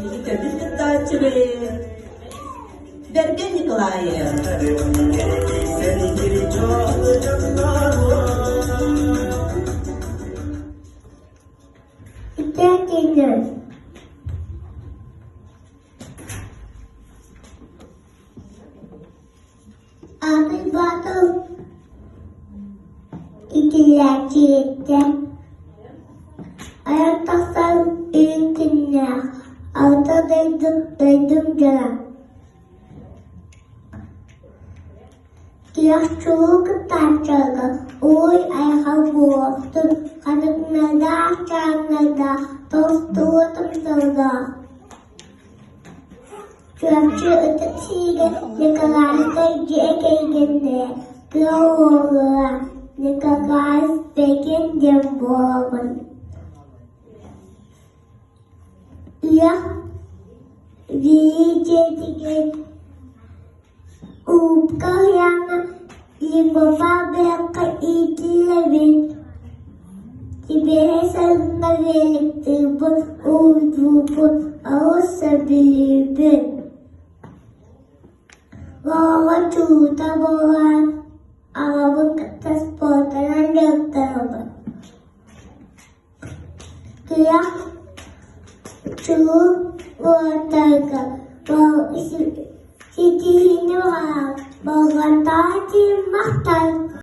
Великая Беспредатель. Берген Николаев. İçeride. Abi bakın. İçeride. Ayakta ülkünler. Altta duydum canım. Yaşçılık taşları, oy ayağı boğazdır, kadınlarda, canlarda, dostluğum sırda. Çöpçü ötesiyle ne kadar da gekeginde, gavurlar, ne kadar bekinde boğazın. Ya, diyeceğim. Kaya limbaga kaitilawin ibihasa magalagtibot udupot ako sa bilibid. Mga tuta mga awang kataspota ng nagtaba. Kaya talaga Sitihin nyo ha, mga tayo matay.